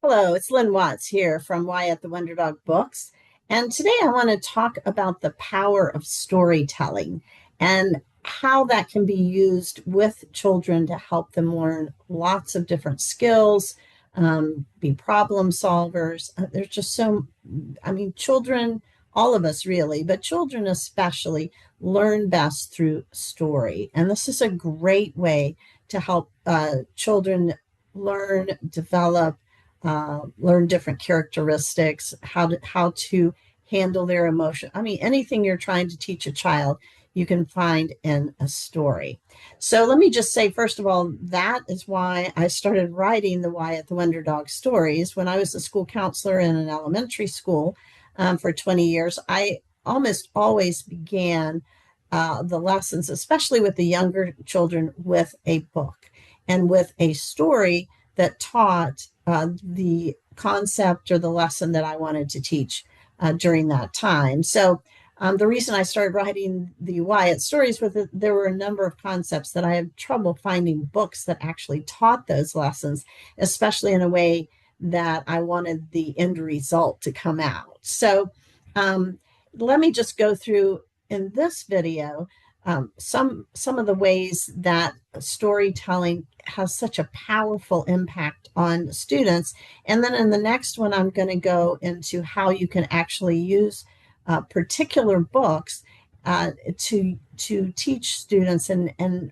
Hello, it's Lynn Watts here from Why at the Wonder Dog Books. And today I want to talk about the power of storytelling and how that can be used with children to help them learn lots of different skills, be problem solvers. There's just children, all of us really, but children especially, learn best through story. And this is a great way to help children learn, develop, learn different characteristics, how to handle their emotion. I mean, anything you're trying to teach a child, you can find in a story. So let me just say, first of all, that is why I started writing the Why at the Wonder Dog stories. When I was a school counselor in an elementary school for 20 years, I almost always began the lessons, especially with the younger children, with a book and with a story that taught the concept or the lesson that I wanted to teach during that time. So the reason I started writing the Wyatt stories with it, there were a number of concepts that I had trouble finding books that actually taught those lessons, especially in a way that I wanted the end result to come out. So let me just go through in this video some of the ways that storytelling has such a powerful impact on students. And then in the next one, I'm going to go into how you can actually use particular books to teach students and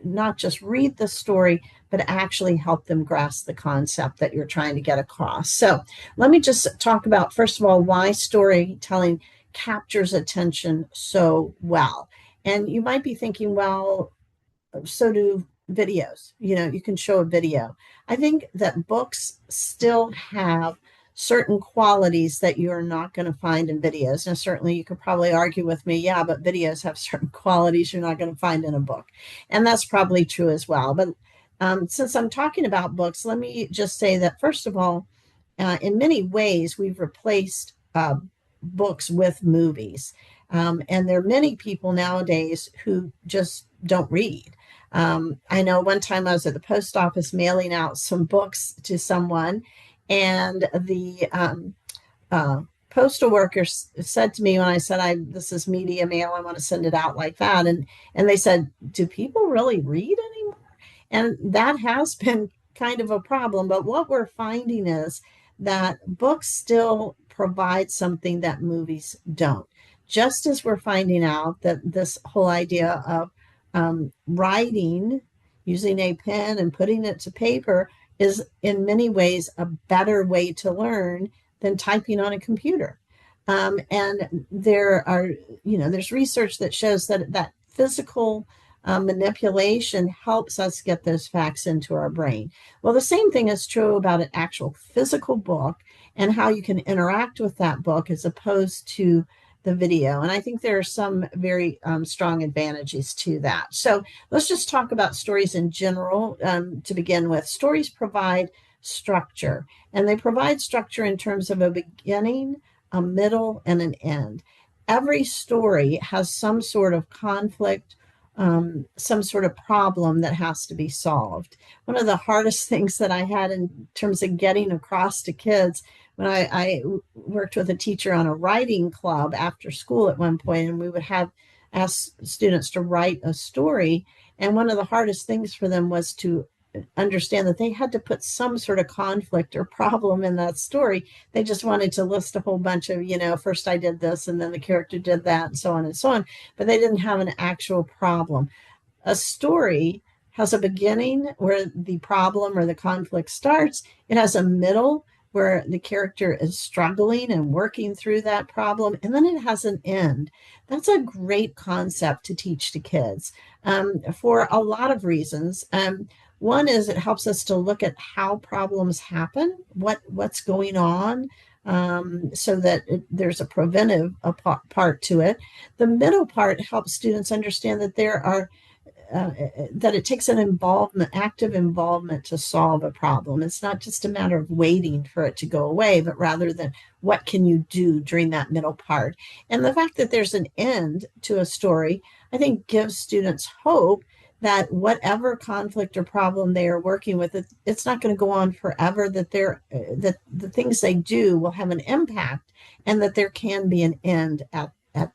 not just read the story, but actually help them grasp the concept that you're trying to get across. So let me just talk about, first of all, why storytelling captures attention so well. And you might be thinking, well, so do videos. You can show a video. I think that books still have certain qualities that you're not going to find in videos. Now, certainly you could probably argue with me, yeah, but videos have certain qualities you're not going to find in a book. And that's probably true as well. But since I'm talking about books, let me just say that, first of all, in many ways, we've replaced books with movies. And there are many people nowadays who just don't read. I know one time I was at the post office mailing out some books to someone, and the postal worker said to me when I said, this is media mail, I want to send it out like that. And they said, do people really read anymore? And that has been kind of a problem. But what we're finding is that books still provide something that movies don't. Just as we're finding out that this whole idea of writing using a pen and putting it to paper is in many ways a better way to learn than typing on a computer. And there's research that shows that physical manipulation helps us get those facts into our brain. Well, the same thing is true about an actual physical book and how you can interact with that book as opposed to the video. And I think there are some very strong advantages to that. So let's just talk about stories in general to begin with. Stories provide structure, and they provide structure in terms of a beginning, a middle, and an end. Every story has some sort of conflict, some sort of problem that has to be solved. One of the hardest things that I had in terms of getting across to kids when I worked with a teacher on a writing club after school at one point, and we would ask students to write a story. And one of the hardest things for them was to understand that they had to put some sort of conflict or problem in that story. They just wanted to list a whole bunch of, first I did this and then the character did that and so on and so on, but they didn't have an actual problem. A story has a beginning where the problem or the conflict starts. It has a middle where the character is struggling and working through that problem, and then it has an end. That's a great concept to teach to kids for a lot of reasons. One is it helps us to look at how problems happen, what's going on, so that there's a preventive part to it. The middle part helps students understand that that it takes an active involvement to solve a problem. It's not just a matter of waiting for it to go away, but rather than what can you do during that middle part. And the fact that there's an end to a story, I think gives students hope that whatever conflict or problem they are working with, it's not going to go on forever, that that the things they do will have an impact, and that there can be an end at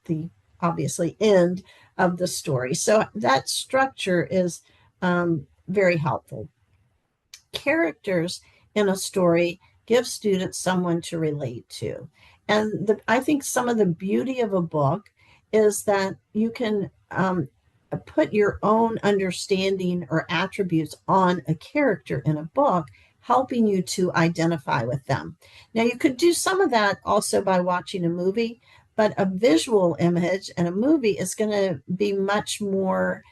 the obviously end of the story. So that structure is very helpful. Characters in a story give students someone to relate to. And I think some of the beauty of a book is that you can put your own understanding or attributes on a character in a book, helping you to identify with them. Now, you could do some of that also by watching a movie, but a visual image in a movie is going to be much more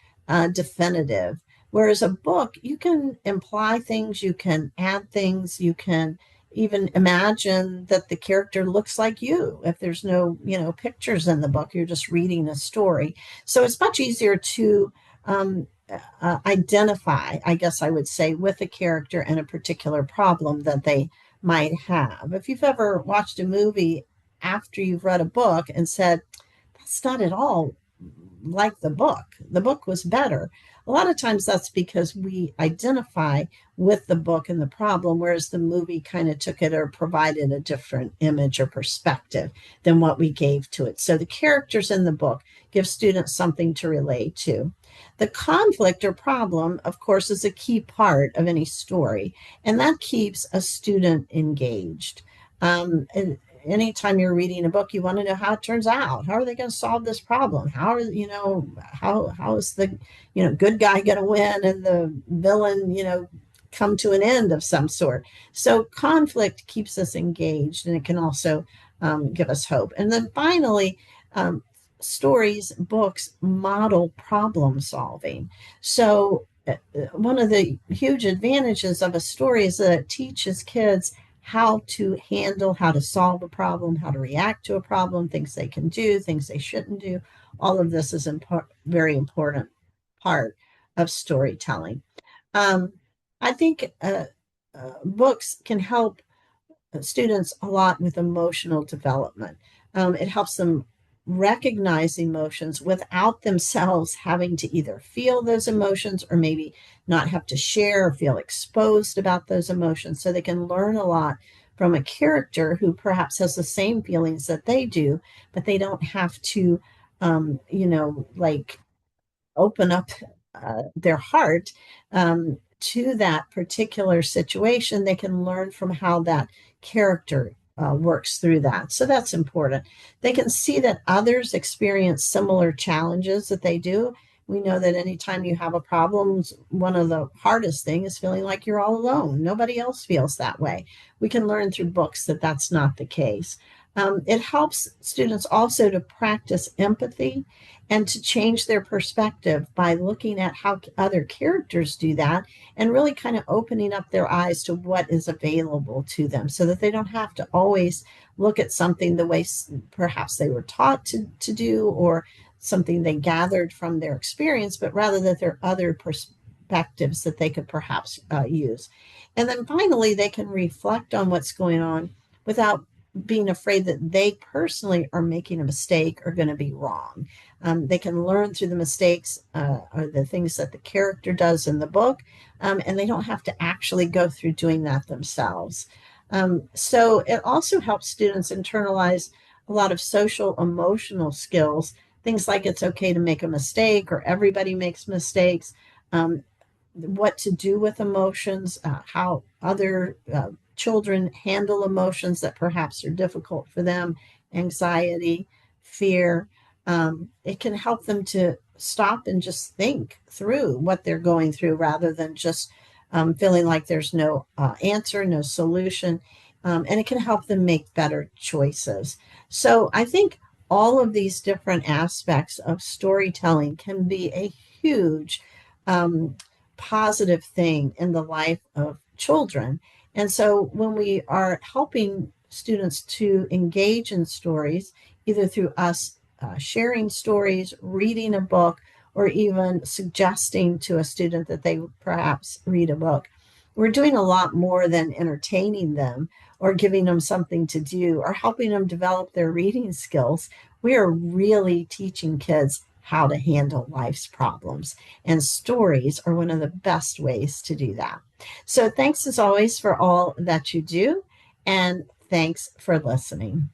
definitive. Whereas a book, you can imply things, you can add things, you can even imagine that the character looks like you. If there's no, pictures in the book, you're just reading a story. So it's much easier to identify, I guess I would say, with a character and a particular problem that they might have. If you've ever watched a movie after you've read a book and said, that's not at all like the book was better. A lot of times that's because we identify with the book and the problem, whereas the movie kind of took it or provided a different image or perspective than what we gave to it. So the characters in the book give students something to relate to. The conflict or problem, of course, is a key part of any story, and that keeps a student engaged. And anytime you're reading a book, you want to know how it turns out. How are they going to solve this problem? How is the good guy going to win and the villain come to an end of some sort? So conflict keeps us engaged, and it can also give us hope. And then finally, stories, books model problem solving. So one of the huge advantages of a story is that it teaches kids how to handle, how to solve a problem, how to react to a problem, things they can do, things they shouldn't do. All of this is very important part of storytelling. I think books can help students a lot with emotional development. It helps them recognize emotions without themselves having to either feel those emotions or maybe not have to share or feel exposed about those emotions. So they can learn a lot from a character who perhaps has the same feelings that they do, but they don't have to, like open up their heart to that particular situation. They can learn from how that character works through that. So that's important. They can see that others experience similar challenges that they do. We know that anytime you have a problem, one of the hardest things is feeling like you're all alone. Nobody else feels that way. We can learn through books that that's not the case. It helps students also to practice empathy and to change their perspective by looking at how other characters do that and really kind of opening up their eyes to what is available to them so that they don't have to always look at something the way perhaps they were taught to do or something they gathered from their experience, but rather that there are other perspectives that they could perhaps use. And then finally, they can reflect on what's going on without being afraid that they personally are making a mistake or going to be wrong. They can learn through the mistakes or the things that the character does in the book, and they don't have to actually go through doing that themselves. So it also helps students internalize a lot of social emotional skills, things like it's okay to make a mistake or everybody makes mistakes, what to do with emotions, how other children handle emotions that perhaps are difficult for them, anxiety, fear. It can help them to stop and just think through what they're going through rather than just feeling like there's no answer, no solution. And it can help them make better choices. So I think all of these different aspects of storytelling can be a huge positive thing in the life of children. And so when we are helping students to engage in stories, either through us sharing stories, reading a book, or even suggesting to a student that they perhaps read a book, we're doing a lot more than entertaining them or giving them something to do or helping them develop their reading skills. We are really teaching kids how to handle life's problems. And stories are one of the best ways to do that. So thanks as always for all that you do. And thanks for listening.